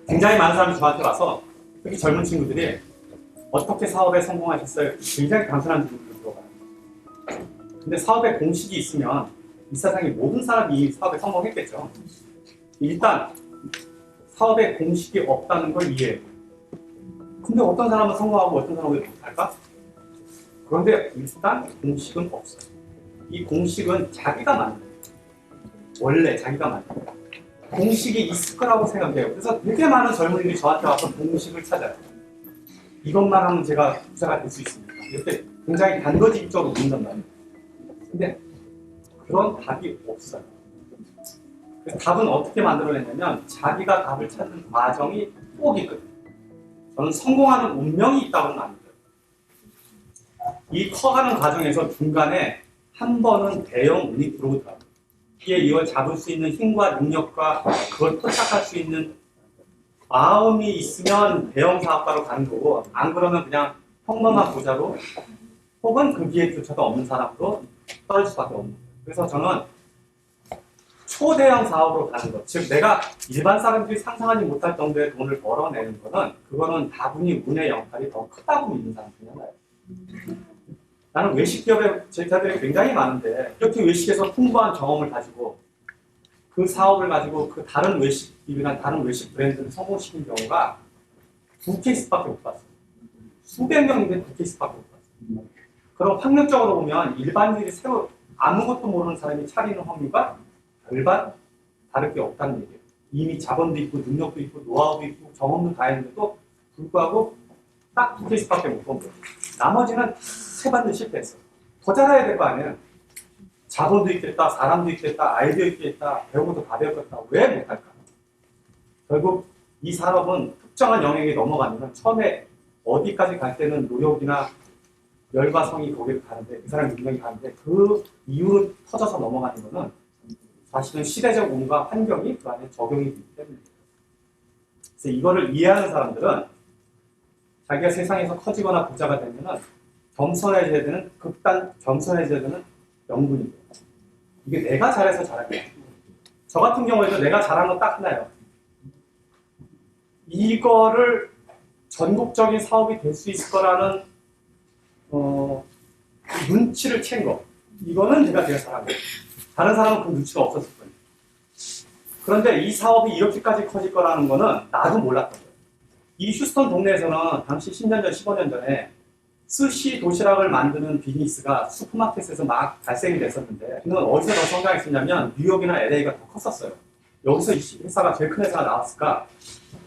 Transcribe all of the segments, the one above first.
굉장히 많은 사람이 저한테 와서 특히 젊은 친구들이 어떻게 사업에 성공하셨어요? 굉장히 단순한 질문을 들어봐요. 근데 사업에 공식이 있으면 이 세상의 모든 사람이 이 사업에 성공했겠죠. 일단 사업에 공식이 없다는 걸 이해해요. 근데 어떤 사람은 성공하고 어떤 사람은 못할까? 그런데 일단 공식은 없어요. 이 공식은 자기가 만든 거예요. 원래 자기가 만든 거예요. 공식이 있을 거라고 생각해요. 그래서 되게 많은 젊은이들이 저한테 와서 공식을 찾아요. 이것만 하면 제가 부자가 될 수 있습니다. 이렇게 굉장히 단거짓적으로 묻는단 말이에요. 근데 그런 답이 없어요. 그래서 답은 어떻게 만들어냈냐면 자기가 답을 찾는 과정이 꼭 있거든요. 저는 성공하는 운명이 있다고는 안 믿어요. 이 커가는 과정에서 중간에 한 번은 대형 운이 들어오더라고요. 이게 이걸 잡을 수 있는 힘과 능력과 그걸 포착할 수 있는 마음이 있으면 대형 사업가로 가는 거고, 안 그러면 그냥 평범한 부자로 혹은 그 기회조차도 없는 사람으로 떨어질 수밖에 없는 거예요. 그래서 저는 초대형 사업으로 가는 것, 즉 내가 일반 사람들이 상상하지 못할 정도의 돈을 벌어내는 거는 그거는 다분히 운의 역할이 더 크다고 믿는 사람 중에 하나예요. 나는 외식 기업의 제자들이 굉장히 많은데 이렇게 외식에서 풍부한 경험을 가지고 그 사업을 가지고 그 다른 외식집이나 다른 외식 브랜드를 성공시킨 경우가 2케이스밖에 못 봤어요. 수백 명인데 2케이스밖에 못 봤어요. 그럼 확률적으로 보면 일반인들이 새로 아무것도 모르는 사람이 차리는 확률과 별반 다를 게 없다는 얘기예요. 이미 자본도 있고 능력도 있고 노하우도 있고 경험도 다 했는데도 불구하고 딱 2케이스밖에 못 본 거예요. 나머지는 세 번도 실패했어요. 더 잘해야 될 거 아니에요. 자본도 있겠다, 사람도 있겠다, 아이디어 있겠다, 배우고도 다 배웠겠다. 왜 못할까? 결국 이 산업은 특정한 영역에 넘어가면 처음에 어디까지 갈 때는 노력이나 열과 성이 거기를 가는데 그 사람 능력이 가는데 그 이후로 터져서 넘어가는 거는 사실은 시대적 운과 환경이 그 안에 적용이 되기 때문이에요. 그래서 이거를 이해하는 사람들은 자기가 세상에서 커지거나 부자가 되면은 겸손해져야 되는 겸손해져야 되는 명분이에요. 이게 내가 잘해서 잘한 거예요. 저 같은 경우에도 내가 잘한 건 딱 하나예요. 이거를 전국적인 사업이 될 수 있을 거라는 눈치를 챈 거. 이거는 제가 잘한 거예요. 다른 사람은 그 눈치가 없었을 거예요. 그런데 이 사업이 이렇게까지 커질 거라는 거는 나도 몰랐던 거예요. 이 휴스턴 동네에서는 당시 10년 전, 15년 전에 스시 도시락을 만드는 비즈니스가 슈퍼마켓에서 막 발생이 됐었는데 그는 어디서 더 성장했었냐면 뉴욕이나 LA가 더 컸었어요. 여기서 이 회사가 제일 큰 회사가 나왔을까?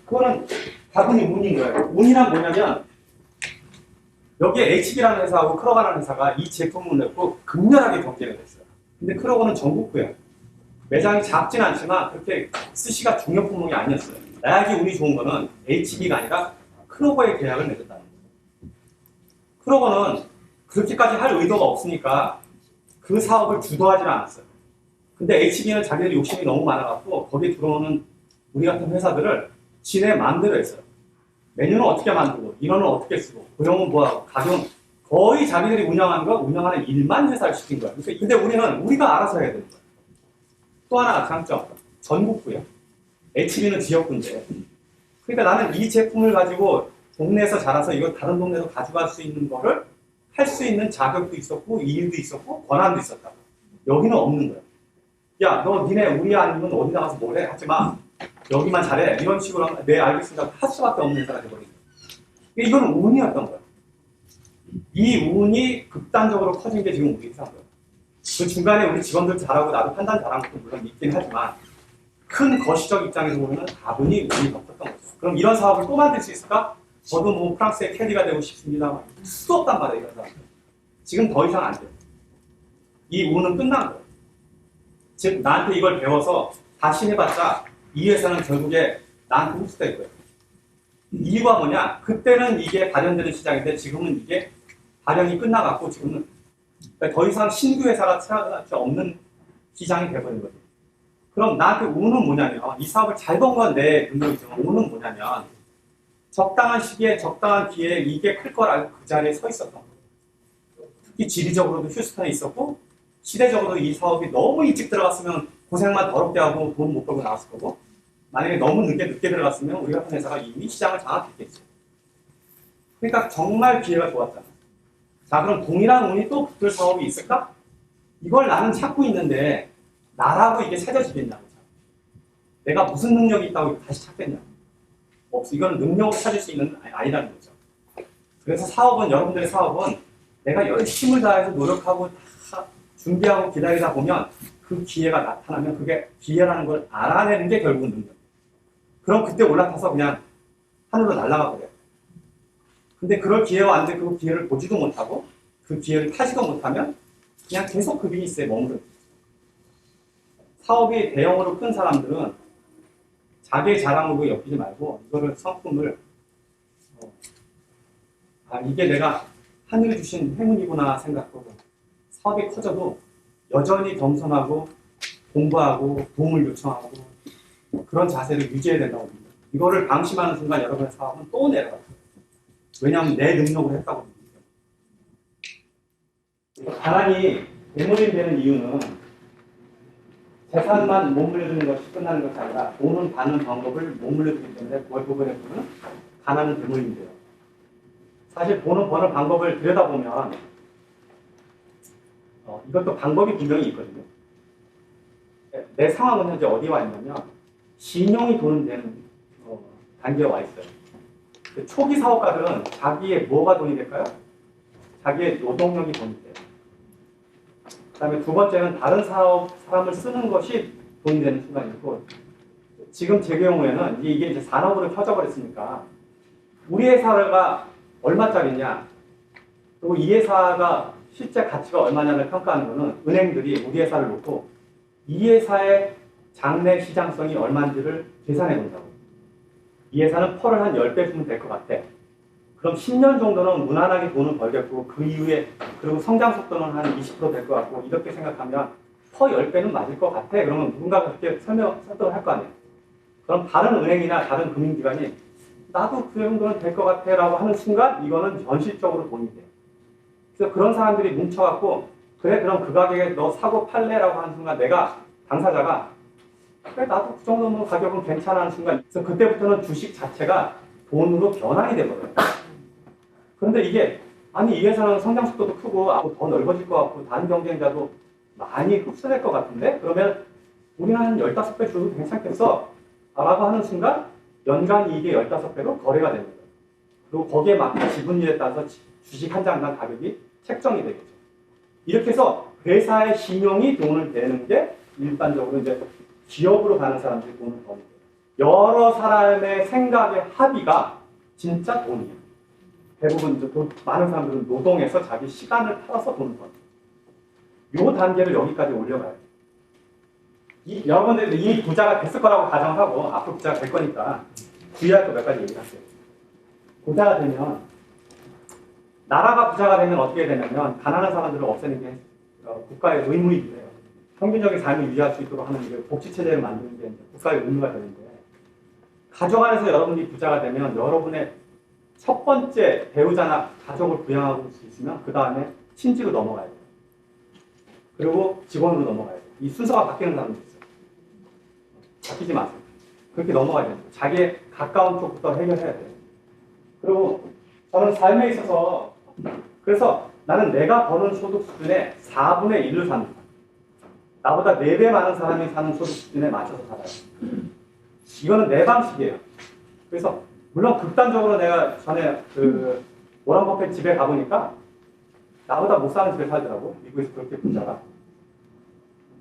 그거는 다분히 운인 거예요. 운이란 뭐냐면 여기에 HB라는 회사하고 크로가라는 회사가 이 제품을 내고 극렬하게 경쟁을 했어요. 근데 크로가는 전국구예요. 매장이 작진 않지만 그렇게 스시가 중요 품목이 아니었어요. 나약이 운이 좋은 거는 HB가 아니라 크로거의 계약을 맺었다는 거예요. 크로거는 그렇게까지 할 의도가 없으니까 그 사업을 주도하지 않았어요. 근데 HB는 자기들 욕심이 너무 많아갖고 거기에 들어오는 우리 같은 회사들을 지네 마음대로 했어요. 메뉴는 어떻게 만들고, 인원은 어떻게 쓰고, 고용은 뭐하고, 가격은 거의 자기들이 운영하는 일만 회사를 시킨 거예요. 근데 우리는 우리가 알아서 해야 되는 거예요. 또 하나 장점, 전국구예요. HB는 지역구인데. 그러니까 나는 이 제품을 가지고 동네에서 자라서 이거 다른 동네에서 가져갈 수 있는 거를 할 수 있는 자격도 있었고, 이익도 있었고, 권한도 있었다고. 여기는 없는 거예요. 야, 너 니네 우리 아니면 어디 나가서 뭐래? 하지 마. 여기만 잘해. 이런 식으로 하면 네, 알겠습니다. 할 수밖에 없는 회사가 돼버린 거예요. 이거는 운이었던 거예요. 이 운이 극단적으로 커진 게 지금 우리 회사인 거예요. 그 중간에 우리 직원들 잘하고 나도 판단 잘한 것도 물론 있긴 하지만 큰 거시적 입장에서 보면 다분히 운이 더 컸던 거죠. 그럼 이런 사업을 또 만들 수 있을까? 저도 뭐 프랑스의 캐디가 되고 싶습니다만 수도 없단 말이에요. 이런 사람들. 지금 더 이상 안 돼요. 이 운은 끝난 거예요. 즉 나한테 이걸 배워서 다시 해봤자 이 회사는 결국에 나한테 흡수될 거예요. 이유가 뭐냐? 그때는 이게 발현되는 시장인데 지금은 이게 발현이 끝나갔고 지금은 더 이상 신규 회사가 태어날 수 없는 시장이 돼버린 거죠. 그럼 나한테 운은 뭐냐면 이 사업을 잘 본 건 내 능력이지만 운은 뭐냐면 적당한 시기에 적당한 기회에 이게 클 걸 알고 그 자리에 서 있었던 거예요. 특히 지리적으로도 휴스턴에 있었고 시대적으로도 이 사업이 너무 일찍 들어갔으면 고생만 더럽게 하고 돈 못 벌고 나왔을 거고 만약에 너무 늦게 들어갔으면 우리 같은 회사가 이미 시장을 장악했겠죠. 그러니까 정말 기회가 좋았잖아. 자, 그럼 동일한 운이 또 붙을 사업이 있을까? 이걸 나는 찾고 있는데 나라고 이게 찾아지겠냐고. 내가 무슨 능력이 있다고 다시 찾겠냐? 없어. 이거는 능력으로 찾을 수 있는 아니라는 거죠. 그래서 사업은, 여러분들의 사업은 내가 열심을 다해서 노력하고 다 준비하고 기다리다 보면 그 기회가 나타나면 그게 기회라는 걸 알아내는 게 결국은 능력. 그럼 그때 올라타서 그냥 하늘로 날아가 버려요. 근데 그럴 기회가 왔는데 그 기회를 보지도 못하고 그 기회를 타지도 못하면 그냥 계속 그 비즈니스에 머무르죠. 사업이 대형으로 큰 사람들은 자기의 자랑으로 엮이지 말고 이거를 성품을 이게 내가 하늘이 주신 행운이구나 생각하고 사업이 커져도 여전히 겸손하고 공부하고 도움을 요청하고 그런 자세를 유지해야 된다고 봅니다. 이거를 방심하는 순간 여러분의 사업은 또 내려가요. 왜냐하면 내 능력으로 했다고 봅니다. 가난이 대물림 되는 이유는 재산만 못 물려주는 것이 끝나는 것이 아니라 돈은 받는 방법을 못 물려주기 때문에 그걸 부분에 보면 가난은 대물림이 돼요. 사실 돈을 버는 방법을 들여다보면 이것도 방법이 분명히 있거든요. 내 상황은 현재 어디 와 있냐면 신용이 돈은 되는 단계에 와 있어요. 초기 사업가들은 자기의 뭐가 돈이 될까요? 자기의 노동력이 돈이 돼요. 그 다음에 두 번째는 다른 사람을 쓰는 것이 돈이 되는 순간이고 지금 제 경우에는 이게 이제 산업으로 켜져 버렸으니까 우리 회사가 얼마짜리냐 그리고 이 회사가 실제 가치가 얼마냐를 평가하는 것은 은행들이 우리 회사를 놓고 이 회사의 장래 시장성이 얼마인지를 계산해 본다고. 이 회사는 펄을 한 10배 주면 될 것 같아. 그럼 10년 정도는 무난하게 돈을 벌겠고 그 이후에 그리고 성장 속도는 한 20% 될 것 같고 이렇게 생각하면 펄 10배는 맞을 것 같아. 그러면 누군가가 그렇게 설득을 할 거 아니에요. 그럼 다른 은행이나 다른 금융기관이 나도 그 정도는 될 것 같아 라고 하는 순간 이거는 현실적으로 돈이 돼요. 그래서 그런 사람들이 뭉쳐갖고 그래 그럼 그 가격에 너 사고 팔래 라고 하는 순간 내가 당사자가 그래 나도 그 정도면 가격은 괜찮아 하는 순간 그래서 그때부터는 주식 자체가 돈으로 변환이 돼버려요. 그런데 이게 아니 이 회사는 성장 속도도 크고 앞으로 더 넓어질 것 같고 다른 경쟁자도 많이 흡수될 것 같은데 그러면 우리는 한 15배 줘도 괜찮겠어 라고 하는 순간 연간 이익의 15배로 거래가 되는 거예요. 그리고 거기에 맞게 지분율에 따라서 주식 한 장당 가격이 책정이 되겠죠. 이렇게 해서 회사의 신용이 돈을 되는 게 일반적으로 이제 기업으로 가는 사람들이 돈을 버는 거예요. 여러 사람의 생각의 합의가 진짜 돈이에요. 대부분 이제 많은 사람들은 노동해서 자기 시간을 팔아서 돈을 버는 거예요. 이 단계를 여기까지 올려가야 돼요. 여러분들도 이미 부자가 됐을 거라고 가정하고 앞으로 부자가 될 거니까 주의할 거 몇 가지 얘기할게요. 부자가 되면 나라가 부자가 되면 어떻게 되냐면 가난한 사람들을 없애는 게 국가의 의무이기도 해요. 평균적인 삶을 유지할 수 있도록 하는 게 복지체제를 만드는 게 국가의 의무가 되는데 가정 안에서 여러분이 부자가 되면 여러분의 첫 번째 배우자나 가족을 부양하고 수 있으면 그 다음에 친지로 넘어가야 돼요. 그리고 직원으로 넘어가야 돼요. 이 순서가 바뀌는 사람도 있어요. 바뀌지 마세요. 그렇게 넘어가야 돼요. 자기의 가까운 쪽부터 해결해야 돼요. 그리고 저는 삶에 있어서 그래서 나는 내가 버는 소득 수준의 4분의 1을 삽니다. 나보다 4배 많은 사람이 사는 소득 수준에 맞춰서 살아요. 이거는 내 방식이에요. 그래서 물론 극단적으로 내가 전에 워런 버핏 집에 가보니까 나보다 못 사는 집에 살더라고. 미국에서 그렇게 부자가.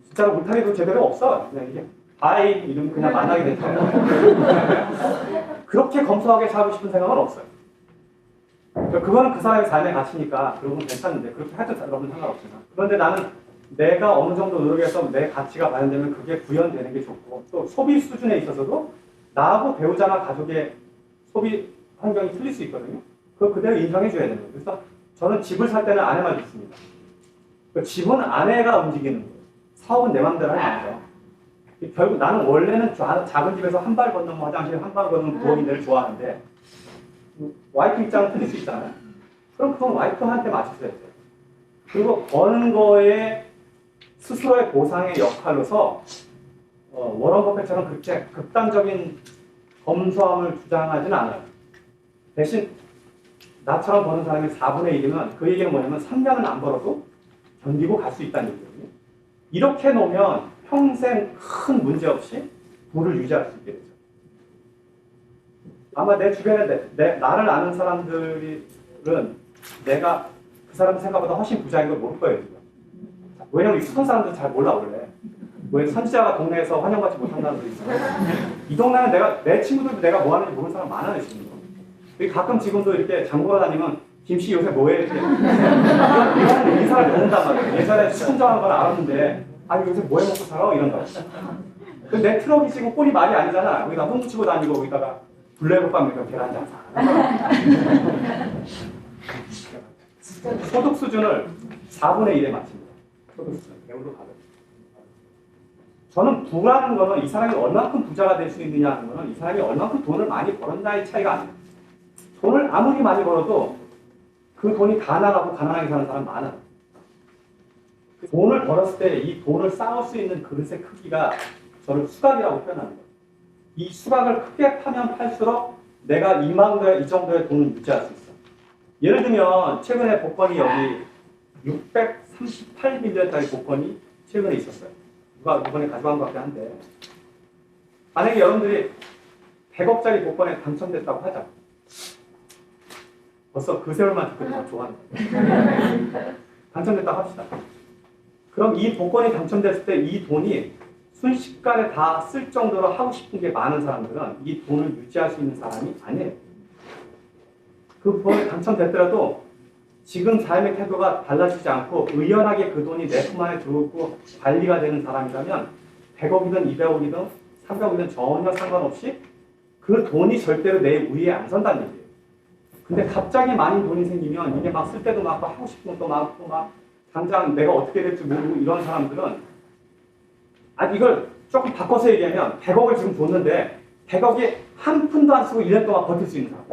진짜로 울타리도 제대로 없어. 그냥 이게 바이 이름 그냥 만나게 됐어요. 그렇게 검소하게 살고 싶은 생각은 없어요. 그거는 그 사람의 삶의 가치니까 그러면 괜찮은데 그렇게 해도 여러분 상관없지만 그런데 나는 내가 어느 정도 노력해서 내 가치가 발현되면 그게 구현되는 게 좋고 또 소비 수준에 있어서도 나하고 배우자나 가족의 소비 환경이 틀릴 수 있거든요. 그거 그대로 인정해 줘야 되는 거예요. 그래서 저는 집을 살 때는 아내만 있습니다. 집은 아내가 움직이는 거예요. 사업은 내 맘대로 하는 거죠. 결국 나는 원래는 작은 집에서 한 발 걷는 화장실, 한 발 걷는 부엌인데를 좋아하는데 와이프 입장은 틀릴 수 있잖아요. 그럼 그건 와이프한테 맞춰줘야 돼요. 그리고 버는 거에 스스로의 보상의 역할로서 워런 버핏처럼 그렇게 극단적인 검소함을 주장하지는 않아요. 대신 나처럼 버는 사람이 4분의 1이면 그 얘기는 뭐냐면 3년은 안 벌어도 견디고 갈 수 있다는 얘기거든요. 이렇게 놓으면 평생 큰 문제 없이 부를 유지할 수 있게 되죠. 아마 내 주변에 나를 아는 사람들은 내가 그 사람 생각보다 훨씬 부자인 걸 모를 거예요. 지금. 왜냐면 익숙한 사람들은 잘 몰라 원래. 왜 선지자가 동네에서 환영받지 못한다는 게 있어요. 이 동네는 내 친구들도 내가 뭐 하는지 모르는 사람 많아요 지금. 가끔 지금도 이렇게 장보러 다니면 김씨 요새 뭐해? 이렇게 이런 인사를 듣는단 말이에요. 예전에 시kun정한 걸 알았는데 아니 요새 뭐해 먹고 살아? 이런다고. 내 트럭이 지금 꼴이 말이 아니잖아. 여기다 홍 붙이고 다니고 거기다가 블랙박이니까 계란장 사. 소득 수준을 4분의 1에 맞춥니다. 소득 수준. 배우도 가득. 저는 부라는 거는 이 사람이 얼마큼 부자가 될 수 있느냐 하는 거는 이 사람이 얼마큼 돈을 많이 벌었나의 차이가 아니에요. 돈을 아무리 많이 벌어도 그 돈이 다 나가고 가난하게 사는 사람 많아요. 돈을 벌었을 때 이 돈을 쌓을 수 있는 그릇의 크기가 저를 수각이라고 표현하는 거예요. 이 수각을 크게 파면 팔수록 내가 이 정도의 돈을 유지할 수 있어. 예를 들면 최근에 복권이 여기 638밀리언짜리 복권이 최근에 있었어요. 누가 이번에 가져간 것 같긴 한데 만약에 여러분들이 100억짜리 복권에 당첨됐다고 하자. 벌써 그 세월만 듣고 좋아하는 거예요. 당첨됐다고 합시다. 그럼 이 복권이 당첨됐을 때 이 돈이 순식간에 다 쓸 정도로 하고 싶은 게 많은 사람들은 이 돈을 유지할 수 있는 사람이 아니에요. 그 복권이 당첨됐더라도 지금 삶의 태도가 달라지지 않고 의연하게 그 돈이 내 품 안에 들어오고 관리가 되는 사람이라면 100억이든 200억이든 300억이든 전혀 상관없이 그 돈이 절대로 내 위에 안 선다는 얘기예요. 근데 갑자기 많이 돈이 생기면 이게 막 쓸 때도 많고 하고 싶은 것도 많고 막 당장 내가 어떻게 될지 모르고 이런 사람들은 이걸 조금 바꿔서 얘기하면 100억을 지금 줬는데 100억이 한 푼도 안 쓰고 1년 동안 버틸 수 있는 사람.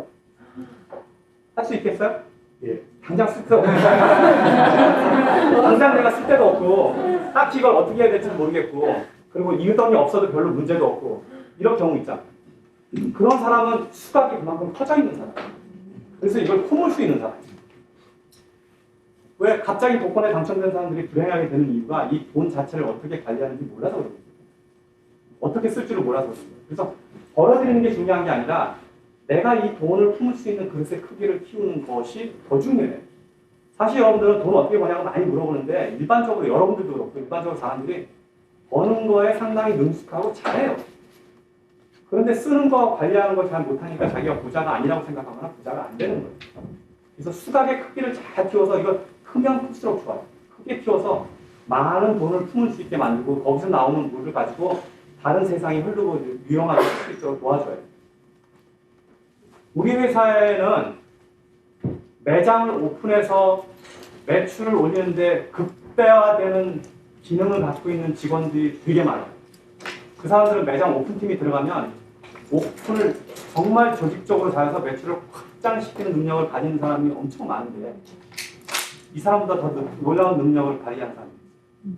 할 수 있겠어요? 예. 당장 쓸 데도 없고 당장 내가 쓸 데도 없고 딱히 이걸 어떻게 해야 될지 모르겠고 그리고 이 돈이 없어도 별로 문제도 없고 이런 경우 있잖아. 그런 사람은 수각이 그만큼 커져 있는 사람. 그래서 이걸 품을 수 있는 사람. 왜 갑자기 복권에 당첨된 사람들이 불행하게 되는 이유가 이 돈 자체를 어떻게 관리하는지 몰라서 그런 거예요. 어떻게 쓸 줄을 몰라서 그런 거예요. 그래서 벌어들이는 게 중요한 게 아니라 내가 이 돈을 품을 수 있는 그릇의 크기를 키우는 것이 더 중요해요. 사실 여러분들은 돈 어떻게 버냐고 많이 물어보는데 일반적으로 여러분들도 그렇고 일반적으로 사람들이 버는 거에 상당히 능숙하고 잘해요. 그런데 쓰는 거 관리하는 걸 잘 못하니까 자기가 부자가 아니라고 생각하거나 부자가 안 되는 거예요. 그래서 수각의 크기를 잘 키워서 이걸 크면 클수록 좋아요. 크게 키워서 많은 돈을 품을 수 있게 만들고 거기서 나오는 물을 가지고 다른 세상이 흐르고 유용하게 쓸 수 있도록 도와줘요. 우리 회사에는 매장을 오픈해서 매출을 올리는데 극대화되는 기능을 갖고 있는 직원들이 되게 많아요. 그 사람들은 매장 오픈팀이 들어가면 오픈을 정말 조직적으로 잘해서 매출을 확장시키는 능력을 가진 사람이 엄청 많은데 이 사람보다 더 놀라운 능력을 발휘한 사람이 있어요.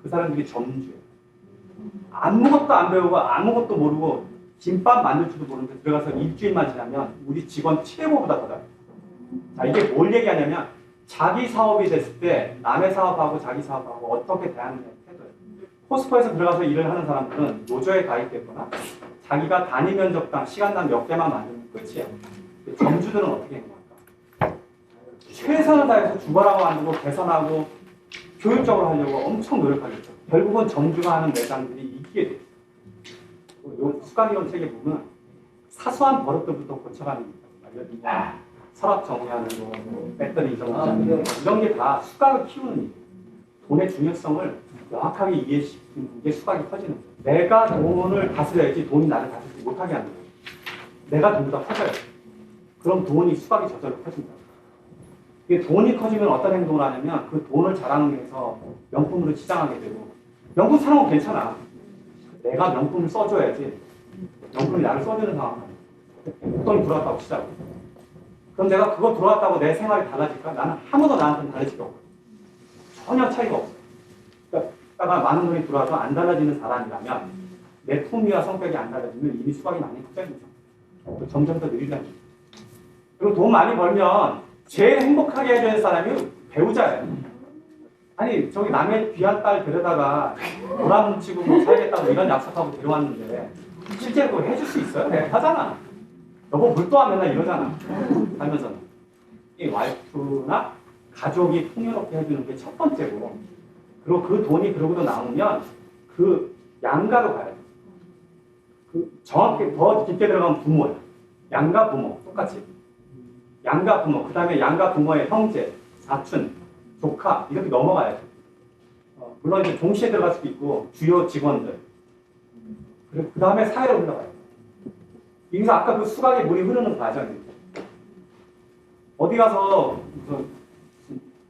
그 사람들이 점주예요. 아무것도 안 배우고 아무것도 모르고 김밥 만들 줄도 모르는데 들어가서 일주일만 지나면 우리 직원 최고보다 더 잘해요. 자, 이게 뭘 얘기하냐면 자기 사업이 됐을 때 남의 사업하고 자기 사업하고 어떻게 대하느냐의 태도예요. 포스코에서 들어가서 일을 하는 사람들은 노조에 가입됐거나 자기가 단위 면적당 시간당 몇 개만 만들면 끝이에요. 점주들은 어떻게 해요? 최선을 다해서 주거라고 만들고 개선하고 교육적으로 하려고 엄청 노력하겠죠. 결국은 점주가 하는 매장들이 이기게 돼요. 이 수강이론 책에 보면 사소한 버릇들부터 고쳐가는 게 있어요. 서랍 정리하는 거, 배터리 정리하는 거 이런 게 다 수강을 키우는 일이에요. 돈의 중요성을 명확하게 이해시키는 게 수강이 커지는 거예요. 내가 돈을 다스려야지 돈이 나를 다스리지 못하게 하는 거예요. 내가 돈보다 커져요. 그럼 돈이 수강이 저절로 커진다. 이게 돈이 커지면 어떤 행동을 하냐면 그 돈을 자랑을 해서 명품으로 치장하게 되고 명품 사는 건 괜찮아. 내가 명품을 써줘야지 명품이 나를 써주는 상황. 돈이 들어왔다고 치자고. 그럼 내가 그거 들어왔다고 내 생활이 달라질까? 나는 아무도 나한테는 다르지가 없고 전혀 차이가 없어요. 그러니까 많은 돈이 들어와도 안 달라지는 사람이라면 내 품위와 성격이 안 달라지면 이미 수박이 많이 커져있죠. 점점 더 느리다는 거죠. 그리고 돈 많이 벌면 제일 행복하게 해줄 사람이 배우자예요. 아니 저기 남의 귀한 딸 데려다가 놀아뭉치고 뭐 살겠다고 이런 약속하고 데려왔는데 실제로 그걸 해줄 수 있어요? 내가 하잖아. 여보 물도 안 맨날 이러잖아. 살면서는. 이 와이프나 가족이 풍요롭게 해주는 게 첫 번째고, 그리고 그 돈이 그러고도 나오면 그 양가로 가요. 그 정확히 더 깊게 들어가면 부모예요. 양가 부모 똑같이. 양가 부모, 그 다음에 양가 부모의 형제, 사촌, 조카 이렇게 넘어가야죠. 물론 이제 동시에 들어갈 수도 있고 주요 직원들. 그리고 그 다음에 사회로 흘러가요. 여기서 아까 그 수박에 물이 흐르는 과정입니다. 어디 가서 무슨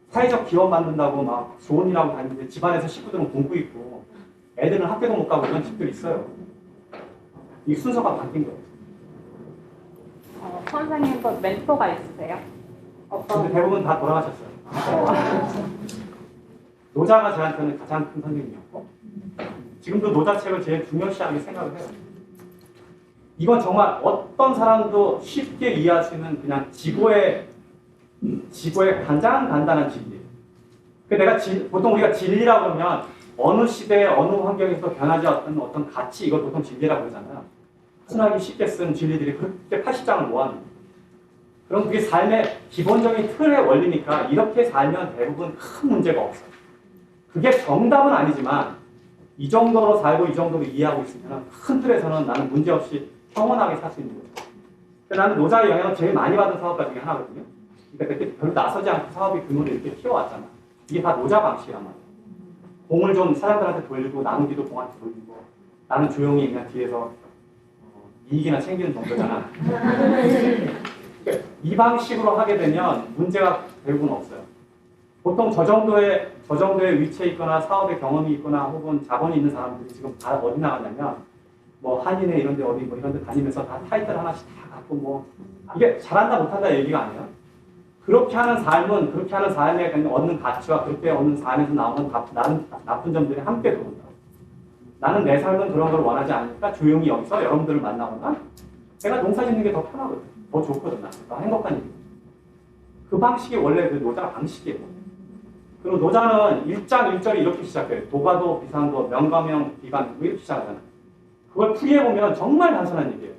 사회적 기업 만든다고 막 좋은 일 하고 다니는데 집안에서 식구들은 굶고 있고 애들은 학교도 못 가고 이런 집들이 있어요. 이 순서가 바뀐 거예요. 선생님 또 멘토가 있으세요? 근데 대부분 다 돌아가셨어요. 노자가 저한테는 가장 큰 선생님이었고 지금도 노자책을 제일 중요시하게 생각을 해요. 이건 정말 어떤 사람도 쉽게 이해할 수 있는 그냥 지고의 가장 간단한 진리. 내가 보통 우리가 진리라고 그러면 어느 시대에 어느 환경에서 변하지 않는 어떤 가치, 이걸 보통 진리라고 그러잖아요. 순하기 쉽게 쓴 진리들이 그렇게 80장을 모았는데, 그럼 그게 삶의 기본적인 틀의 원리니까 이렇게 살면 대부분 큰 문제가 없어요. 그게 정답은 아니지만 이 정도로 살고 이 정도로 이해하고 있으면 큰 틀에서는 나는 문제없이 평온하게 살 수 있는 거죠. 나는 노자의 영향을 제일 많이 받은 사업가 중에 하나거든요. 그러니까 그때 별로 나서지 않고 사업의 규모를 이렇게 키워왔잖아. 이게 다 노자 방식이란 말이야. 공을 좀 사람들한테 돌리고 나누기도 공한테 돌리고 나는 조용히 그냥 뒤에서 이익이나 챙기는 정도잖아. 그러니까 이 방식으로 하게 되면 문제가 대부분 없어요. 보통 저 정도의 위치에 있거나 사업의 경험이 있거나 혹은 자본이 있는 사람들이 지금 다 어디 나갔냐면 뭐 한인회 이런 데 어디 뭐 이런 데 다니면서 다 타이틀 하나씩 다 갖고 뭐 이게 잘한다 못한다 얘기가 아니에요. 그렇게 하는 삶은 그렇게 하는 삶에 얻는 가치와 그렇게 얻는 삶에서 나오는 나쁜 점들이 함께 들어온다. 나는 내 삶은 그런 걸 원하지 않으니까 조용히 여기서 여러분들을 만나거나 내가 농사 짓는 게 더 편하거든. 더 좋거든. 더 행복한 일이거든. 그 방식이 원래 그 노자 방식이에요. 그리고 노자는 1장 1절이 이렇게 시작해요. 도가도 비상도 명가명 비관 이렇게 시작하잖아요. 그걸 풀이해보면 정말 단순한 얘기예요.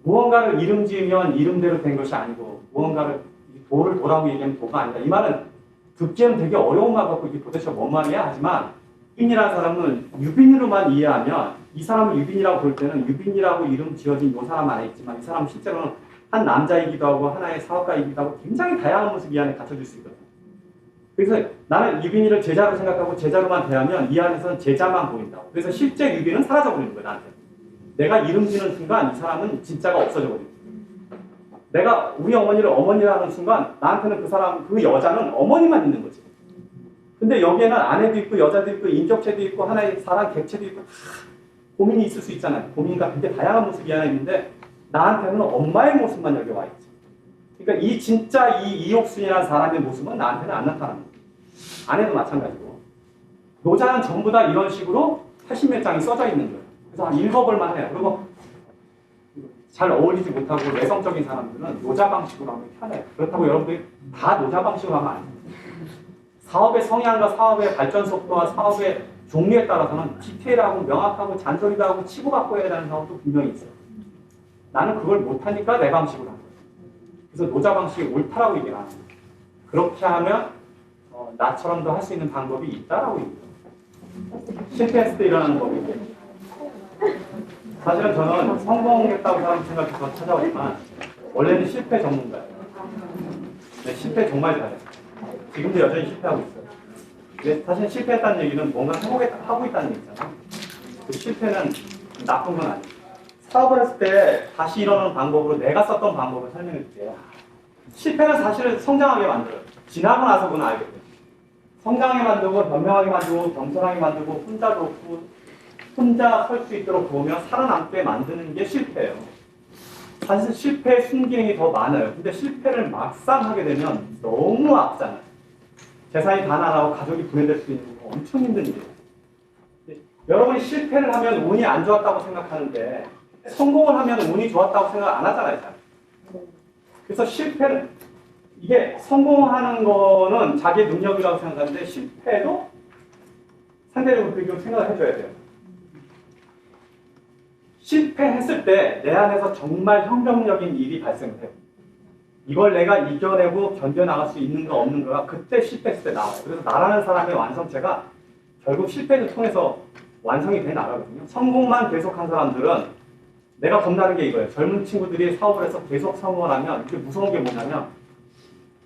무언가를 이름 지으면 이름대로 된 것이 아니고 무언가를 도를 도라고 얘기하면 도가 아니다. 이 말은 듣기에는 되게 어려운 말 같고 이게 도대체 뭔 말이야? 하지만 유빈이라는 사람은 유빈으로만 이해하면 이 사람을 유빈이라고 볼 때는 유빈이라고 이름 지어진 이 사람 안에 있지만 이 사람은 실제로는 한 남자이기도 하고 하나의 사업가이기도 하고 굉장히 다양한 모습 이 안에 갖춰질 수 있거든요. 그래서 나는 유빈이를 제자로 생각하고 제자로만 대하면 이 안에서는 제자만 보인다고. 그래서 실제 유빈은 사라져버리는 거예요, 나한테. 내가 이름 지는 순간 이 사람은 진짜가 없어져버립니다. 내가 우리 어머니를 어머니라는 순간 나한테는 그 사람, 그 여자는 어머니만 있는 거지. 근데 여기에는 아내도 있고 여자도 있고 인격체도 있고 하나의 사람 객체도 있고 고민이 있을 수 있잖아요. 고민과 굉장히 다양한 모습이 하나 있는데 나한테는 엄마의 모습만 여기 와 있지. 그러니까 이 진짜 이 이옥순이라는 사람의 모습은 나한테는 안 나타나는 거예요. 아내도 마찬가지고. 노자는 전부 다 이런 식으로 80몇 장이 써져 있는 거예요. 그래서 한 읽어볼만 해요. 그리고 잘 어울리지 못하고 내성적인 사람들은 노자 방식으로 하면 편해요. 그렇다고 여러분들이 다 노자 방식으로 하면 안 돼요. 사업의 성향과 사업의 발전 속도와 사업의 종류에 따라서는 디테일하고 명확하고 잔소리도 하고 치고받고 해야 되는 사업도 분명히 있어요. 나는 그걸 못하니까 내 방식으로 하는 거예요. 그래서 노자 방식이 옳다라고 얘기를 하는 거예요. 그렇게 하면 나처럼도 할 수 있는 방법이 있다라고 얘기해요. 실패했을 때 일어나는 법이에요. 사실은 저는 성공했다고 사람 생각해서 찾아왔지만 원래는 실패 전문가예요. 네, 실패 정말 잘해요. 지금도 여전히 실패하고 있어요. 근데 사실 실패했다는 얘기는 뭔가 하고 있다는 얘기잖아요. 그 실패는 나쁜 건 아니에요. 사업을 했을 때 다시 일어나는 방법으로 내가 썼던 방법을 설명해 줄게요. 실패는 사실은 성장하게 만들어요. 지나고 나서 그건 알게 돼요. 성장하게 만들고 변명하게 만들고 겸손하게 만들고 혼자 돕고 혼자 설 수 있도록 도우며 살아남게 만드는 게 실패예요. 사실 실패의 순기능이 더 많아요. 근데 실패를 막상 하게 되면 너무 아프잖아요. 재산이 다 날아가고 가족이 분해될 수 있는 거 엄청 힘든 일이에요. 여러분이 실패를 하면 운이 안 좋았다고 생각하는데 성공을 하면 운이 좋았다고 생각 안 하잖아요. 잘. 그래서 실패는 이게 성공하는 거는 자기의 능력이라고 생각하는데 실패도 상대적으로 그렇게 생각을 해줘야 돼요. 실패했을 때 내 안에서 정말 혁명적인 일이 발생을 해요. 이걸 내가 이겨내고 견뎌나갈 수 있는가 없는가가 그때 실패했을 때 나와요. 그래서 나라는 사람의 완성체가 결국 실패를 통해서 완성이 돼 나가거든요. 성공만 계속한 사람들은 내가 겁나는 게 이거예요. 젊은 친구들이 사업을 해서 계속 성공을 하면 이게 무서운 게 뭐냐면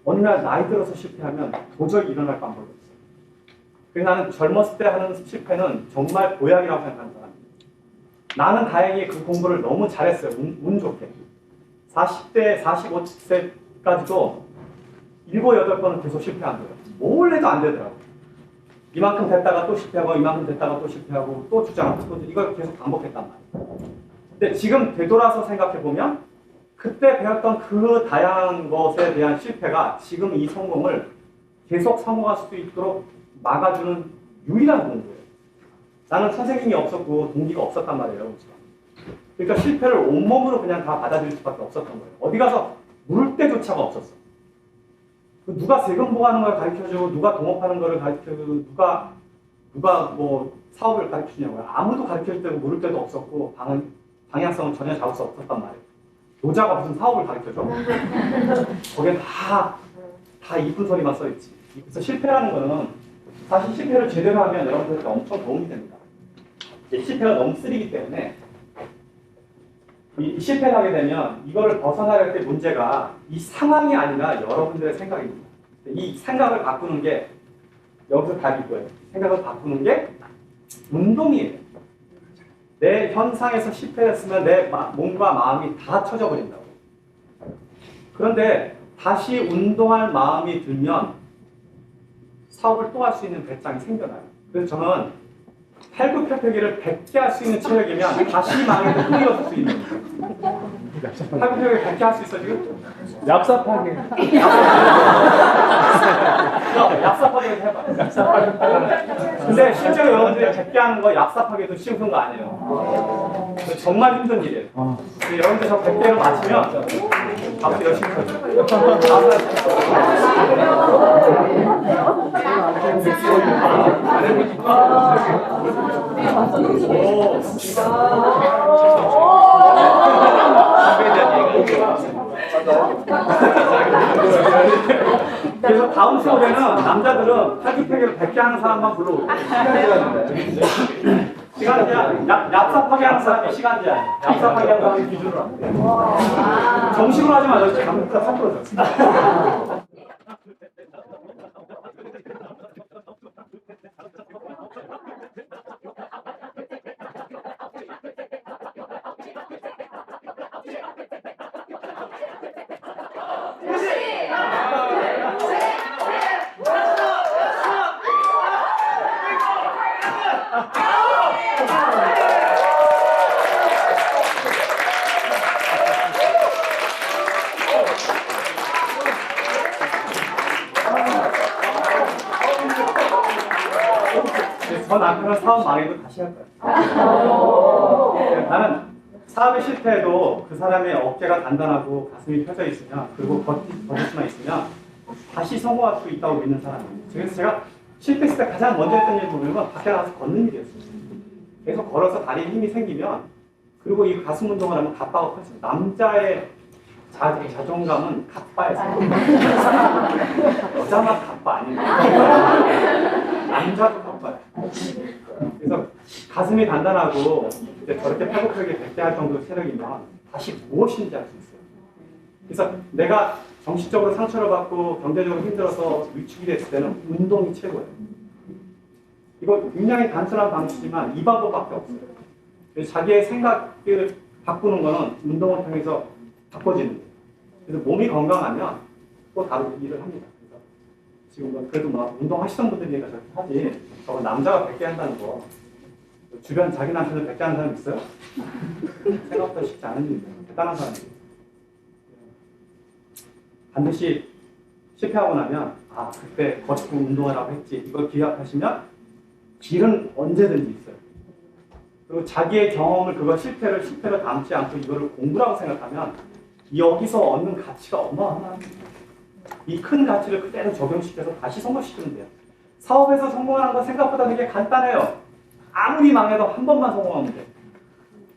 어느 날 나이 들어서 실패하면 도저히 일어날 방법이 없어요. 그래서 나는 젊었을 때 하는 실패는 정말 보약이라고 생각하는 사람이에요. 나는 다행히 그 공부를 너무 잘했어요. 운 좋게. 40대, 45세까지도 7, 8번은 계속 실패한 거예요. 뭘 해도 안 되더라고요. 이만큼 됐다가 또 실패하고 이만큼 됐다가 또 실패하고 또 주장하고 또 이걸 계속 반복했단 말이에요. 근데 지금 되돌아서 생각해보면 그때 배웠던 그 다양한 것에 대한 실패가 지금 이 성공을 계속 성공할 수 있도록 막아주는 유일한 공부예요. 나는 선생님이 없었고 동기가 없었단 말이에요. 그러니까 실패를 온몸으로 그냥 다 받아들일 수밖에 없었던 거예요. 어디 가서 물을 때조차가 없었어. 누가 세금 보고하는 걸 가르쳐주고 누가 동업하는 걸 가르쳐주고 누가 뭐 사업을 가르쳐주냐고요. 아무도 가르쳐줄 때고 물을 때도 없었고 방향성은 전혀 잡을 수 없었단 말이에요. 노자가 무슨 사업을 가르쳐줘? 거기에 다 이쁜 소리만 써있지. 그래서 실패라는 거는 사실 실패를 제대로 하면 여러분들한테 엄청 도움이 됩니다. 실패가 너무 쓰리기 때문에 이 실패를 하게 되면 이거를 벗어나야 될 문제가 이 상황이 아니라 여러분들의 생각입니다. 이 생각을 바꾸는 게 여기서 답일 거예요. 생각을 바꾸는 게 운동이에요. 내 현상에서 실패했으면 내 몸과 마음이 다 처져 버린다고. 그런데 다시 운동할 마음이 들면 사업을 또 할 수 있는 배짱이 생겨나요. 그래서 저는 팔굽혀펴기를 100개 할 수 있는 체력이면 다시 망해도 또 일어설 수 있는 거예요. 팔굽혀펴기 100개 할 수 있어 지금? 얍삽하게. 얍삽하게 해봐. 근데 실제로 여러분들이 100개 하는 거 얍삽하게도 쉬운 거 아니에요. 정말 힘든 일이에요. 여러분들 저 100개를 맞추면 박수 열심히 쳐요. 그래서 다음 수업에는 남자들은 팔굽혀펴기를 100개 하는 사람만 불러오고 시간 제한, 얍삽하게 하는 사람이 시간 제한, 얍삽하게 하는 사람이 기준으로 안 돼. 정식으로 하지 마세요. 감독가 섞어져. 저 남편은 사업 망해도 다시 할 거야. 나는 사업에 실패해도 그 사람의 어깨가 단단하고 가슴이 펴져 있으면 그리고 버틸 수만 있으면 다시 성공할 수 있다고 믿는 사람이에요. 그래서 제가 실패했을 때 가장 먼저 했던 일 보면 밖에 나가서 걷는 일이었어요. 계속 걸어서 다리에 힘이 생기면 그리고 이 가슴 운동을 하면 갑바가 커져요. 남자의 자존감은 갑바에서 여자만 갑바 아닙니다. 남자도 갑바예요. 그래서 가슴이 단단하고 저렇게 팔굽혀펴기 100개 할 정도 체력이면 다시 무엇인지 알 수 있어요. 그래서 내가 정신적으로 상처를 받고 경제적으로 힘들어서 위축이 됐을 때는 운동이 최고예요. 이거 굉장히 단순한 방식이지만 이 방법밖에 없어요. 그래서 자기의 생각을 바꾸는 거는 운동을 통해서 바꿔지는 거예요. 그래서 몸이 건강하면 또 다른 일을 합니다. 그래서 지금 뭐 그래도 막 운동하시던 분들이니까 저렇게 하지. 저거 남자가 100개 한다는 거 주변 자기 남편을 100개 하는 사람 있어요? 생각보다 쉽지 않은 일이에요. 대단한 사람이에요. 반드시 실패하고 나면 아 그때 걷고 운동하라고 했지. 이걸 기억하시면 길은 언제든지 있어요. 그리고 자기의 경험을 그거 실패를 담지 않고 이거를 공부라고 생각하면 여기서 얻는 가치가 어마어마합니다. 이 큰 가치를 그대로 적용시켜서 다시 성공시키면 돼요. 사업에서 성공하는 건 생각보다 되게 간단해요. 아무리 망해도 한 번만 성공하면 돼.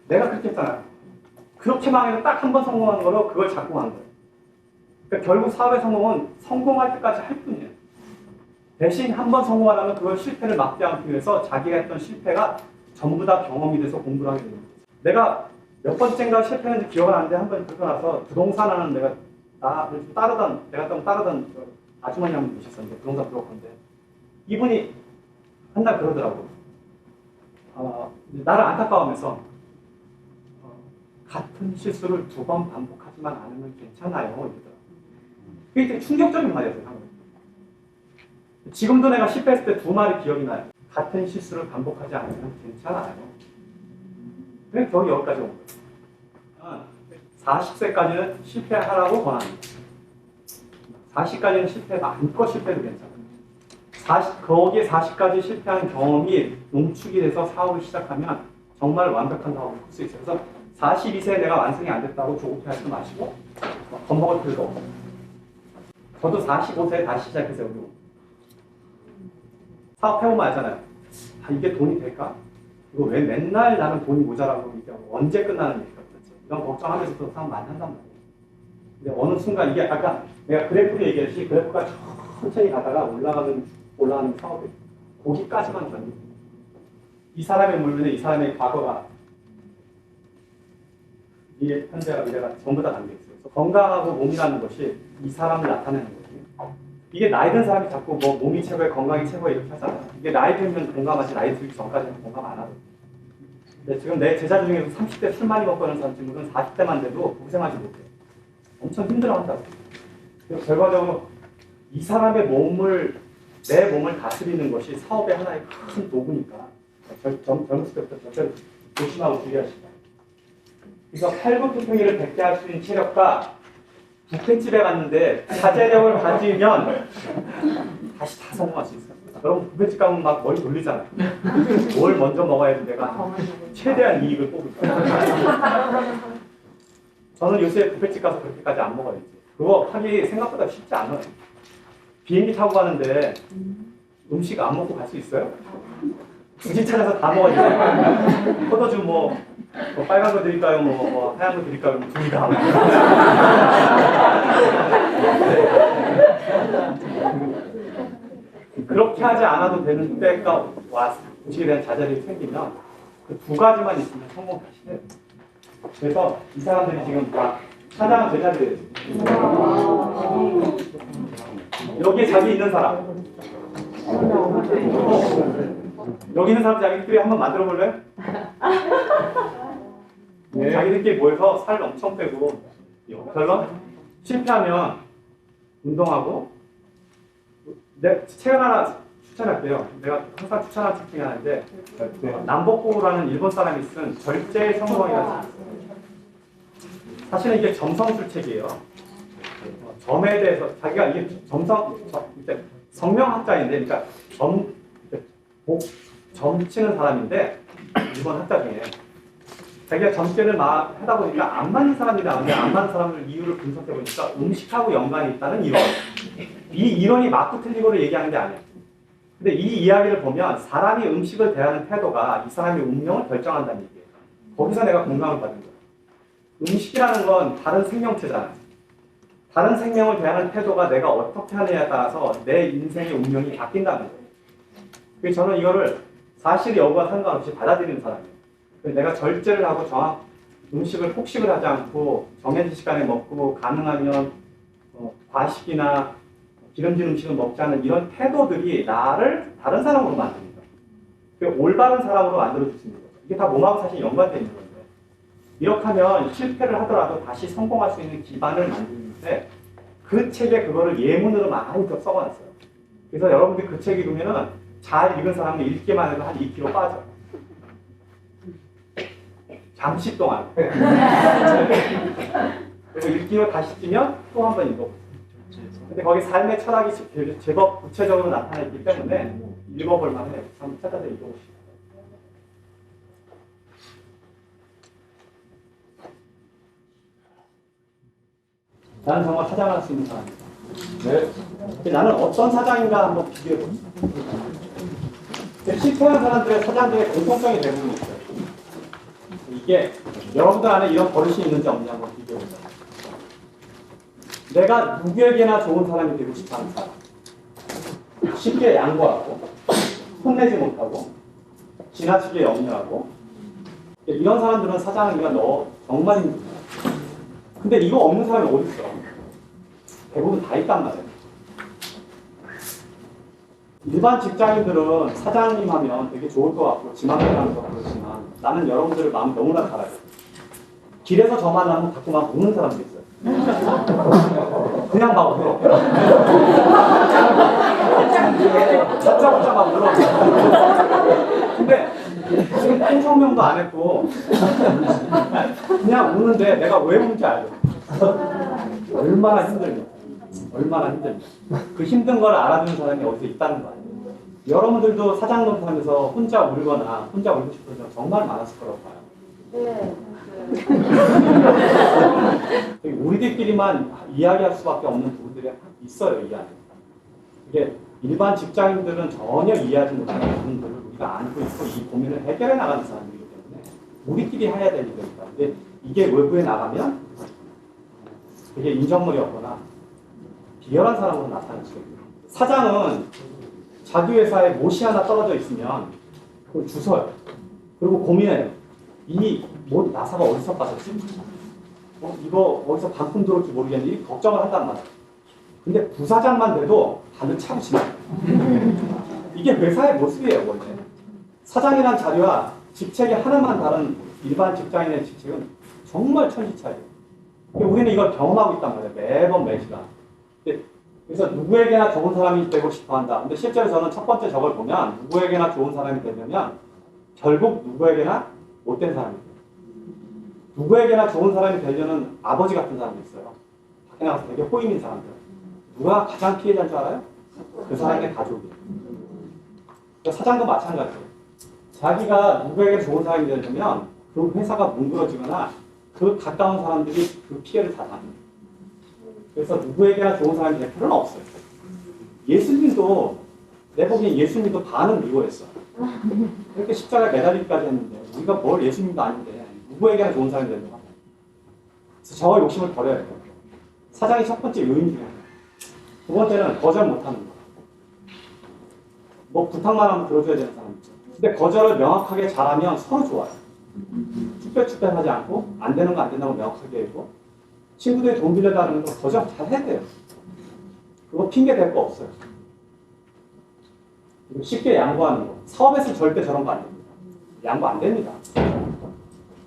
내가 그렇게 했잖아요. 그렇게 망해도 딱 한 번 성공하는 거로 그걸 잡고 한 거예요. 그러니까 결국 사업의 성공은 성공할 때까지 할 뿐이에요. 대신 한 번 성공하려면 그걸 실패를 막지 않기 위해서 자기가 했던 실패가 전부 다 경험이 돼서 공부를 하게 되는 거예요. 내가 몇 번째인가 실패했는지 기억은 안 나는데 한 번 그러고 나서 부동산 하는 내가 좀 따르던 아주머니 한 분 계셨었는데 부동산 브로커인데 이분이 한날 그러더라고. 나를 안타까워하면서 같은 실수를 2번 반복하지만 않으면 괜찮아요 이러더라고. 그게 되게 충격적인 말이었어요. 지금도 내가 실패했을 때 2말이 기억이 나요. 같은 실수를 반복하지 않으면 괜찮아요. 그래서 겨우 여기까지 온 거예요. 40세까지는 실패하라고 권합니다. 40까지는 실패 마음껏 실패도 괜찮아요. 거기에 40까지 실패한 경험이 농축이 돼서 사업을 시작하면 정말 완벽한 사업을 할 수 있어요. 그래서 42세에 내가 완성이 안 됐다고 조급해하지 마시고 겁먹을 필요도 없어요. 저도 45세에 다시 시작해서 여기 사업해보면 알잖아요. 이게 돈이 될까? 이거 왜 맨날 나는 돈이 모자라고 얘기하고 언제 끝나는 얘기가 그렇지? 이런 걱정하면서도 사업 많이 한단 말이에요. 근데 어느 순간 이게 아까 내가 그래프를 얘기했듯이 그래프가 천천히 가다가 올라가는 사업이 거기까지만 견디고 이 사람의 물면에 이 사람의 과거가 이 현재가 미래가 전부 다 담겨 있어요. 그래서 건강하고 몸이라는 것이 이 사람을 나타내는 거예요. 이게 나이 든 사람이 자꾸 뭐 몸이 최고에 건강이 최고에 이렇게 하잖아요. 이게 나이 들면 공감하지 나이 들기 전까지는 공감 안 하거든요. 근데 지금 내 제자 중에서 30대 술 많이 먹고 하는 사람 친구는 40대만 돼도 고생하지 못해요. 엄청 힘들어한다고. 그리고 결과적으로 이 사람의 내 몸을 다스리는 것이 사업의 하나의 큰 도구니까 젊었을 때부터 절대 조심하고 주의하시다. 그래서 팔굽혀펴기를 100개 할 수 있는 체력과 뷔페집에 갔는데 자제력을 가지면 다시 다 성공할 수 있어요. 여러분 뷔페집 가면 막 머리 돌리잖아요. 뭘 먼저 먹어야지 내가 최대한 이익을 뽑을 거예요. 저는 요새 뷔페집 가서 그렇게까지 안 먹어요. 그거 하기 생각보다 쉽지 않아요. 비행기 타고 가는데 음식 안 먹고 갈 수 있어요? 중심 찾아서 다 먹어야 돼요. 포도주 뭐 빨간 거 드릴까요? 뭐 하얀 거 드릴까요? 둘 다. 그렇게 하지 않아도 되는 때가 와서 음식에 대한 자제력이 생기면 그 2가지만 있으면 성공 다시 돼요. 그래서 이 사람들이 지금 다 찾아온 제자들이에요. 여기에 자기 있는 사람. 여기 있는 사람 자기들끼리 한번 만들어 볼래요? 네. 자기들끼리 모여서 살 엄청 빼고 별로 실패하면 운동하고 내 책 하나 추천할게요. 내가 항상 추천하는 책 중에 하나인데 남복고라는 일본 사람이 쓴 절제의 성공이라는 책. 사실은 이게 점성술 책이에요. 점에 대해서 자기가 이게 성명학자인데, 그러니까 점 치는 사람인데 일본 학자 중에 자기가 점괘를 막 하다 보니까 안 맞는 사람이 나오는데 안 맞는 사람을 이유를 분석해 보니까 음식하고 연관이 있다는 이론. 이 이론이 맞고 틀리고를 얘기하는 게 아니에요. 근데 이 이야기를 보면 사람이 음식을 대하는 태도가 이 사람의 운명을 결정한다는 얘기예요. 거기서 내가 공감을 받은 거예요. 음식이라는 건 다른 생명체잖아요. 다른 생명을 대하는 태도가 내가 어떻게 하느냐에 따라서 내 인생의 운명이 바뀐다는 거예요. 그래서 저는 이거를 사실 여부와 상관없이 받아들이는 사람이에요. 내가 절제를 하고 음식을 폭식을 하지 않고 정해진 시간에 먹고 가능하면 과식이나 기름진 음식을 먹지 않는 이런 태도들이 나를 다른 사람으로 만듭니다. 올바른 사람으로 만들어줄 수 있는 거죠. 이게 다 몸하고 사실 연관되어 있는 건데 이렇게 하면 실패를 하더라도 다시 성공할 수 있는 기반을 만드는데 그 책에 그거를 예문으로 많이 써놨어요. 그래서 여러분들이 그 책 읽으면은 잘 읽은 사람은 읽기만 해도 한 2kg 빠져. 잠시 동안. 그리고 읽기로 다시 찌면 또 한 번 읽어보세요. 근데 거기 삶의 철학이 제법 구체적으로 나타나 있기 때문에 읽어볼 만해요. 한번 찾아서 읽어보시죠. 나는 정말 사장을 할 수 있는 사람이다. 왜? 근데 나는 어떤 사장인가 한번 비교해보자. 실패한 사람들의 사장들의 공통성이 대부분 있어요. 이게 여러분들 안에 이런 버릇이 있는지 없는지 한번 비교해보자. 내가 누구에게나 좋은 사람이 되고 싶어하는 사람. 쉽게 양보하고, 혼내지 못하고, 지나치게 염려하고, 이런 사람들은 사장하기가 정말 힘들어요. 근데 이거 없는 사람이 어디 있어? 대부분 다 있단 말이에요. 일반 직장인들은 사장님 하면 되게 좋을 것 같고 지망하는 것 같고 그렇지만 나는 여러분들의 마음 너무나 잘 알아요. 길에서 저 만나면 자꾸 막 우는 사람도 있어요. 그냥 막 울어. 찾자고자 막 울어. 근데 지금 큰 성명도 안 했고 그냥 우는데 내가 왜 우는지 알죠? 얼마나 힘들냐. 얼마나 힘들냐. 그 힘든 걸 알아주는 사람이 어디서 있다는 거 아니에요. 여러분들도 사장 노릇하면서 혼자 울거나 혼자 울고 싶은 적 정말 많았을 거라고 봐요. 네. 우리들끼리만 이야기할 수밖에 없는 부분들이 있어요, 이 안에. 이게 일반 직장인들은 전혀 이해하지 못하는 부분들을 우리가 안고 있고 이 고민을 해결해 나가는 사람들이기 때문에 우리끼리 해야 될 일이니까. 근데 이게 외부에 나가면 되게 인정물이 없거나 비열한 사람으로 나타날 수 있어요. 사장은 자기 회사에 못이 하나 떨어져 있으면 그걸 주워요. 그리고 고민해요. 이 못 나사가 어디서 빠졌지? 이거 어디서 반품 들어올지 모르겠는데 걱정을 한단 말이에요. 근데 부사장만 돼도 다들 차고 지나요. 이게 회사의 모습이에요, 원래. 사장이란 자리와 직책이 하나만 다른 일반 직장인의 직책은 정말 천지차이에요. 우리는 이걸 경험하고 있단 말이에요. 매번 매시간. 그래서 누구에게나 좋은 사람이 되고 싶어 한다. 근데 실제로 저는 첫 번째 저걸 보면 누구에게나 좋은 사람이 되려면 결국 누구에게나 못된 사람이 돼요. 누구에게나 좋은 사람이 되려는 아버지 같은 사람이 있어요. 밖에 나가서 되게 호의민 사람들. 누가 가장 피해자인 줄 알아요? 그 사람의 가족이에요. 사장도 마찬가지예요. 자기가 누구에게 좋은 사람이 되려면 그 회사가 뭉그러지거나 그 가까운 사람들이 그 피해를 다 당해요. 그래서 누구에게나 좋은 사람이 될 필요는 없어요. 예수님도 내 보기엔 예수님도 반은 미워했어. 그렇게 십자가에 매달리기까지 했는데 우리가 뭘 예수님도 아닌데 누구에게나 좋은 사람이 되는 거야. 그래서 저 욕심을 버려야 돼요. 사장이 첫 번째 요인 중에 하나. 두 번째는 거절 못하는 거. 뭐 부탁만 하면 들어줘야 되는 사람 있죠. 근데 거절을 명확하게 잘하면 서로 좋아요. 축배축배하지 않고 안 되는 거 안 된다고 명확하게 하고 친구들이 돈 빌려달라는 거 거절 잘 해야 돼요. 그거 핑계 댈 거 없어요. 그리고 쉽게 양보하는 거. 사업에서 절대 저런 거 안 됩니다. 양보 안 됩니다.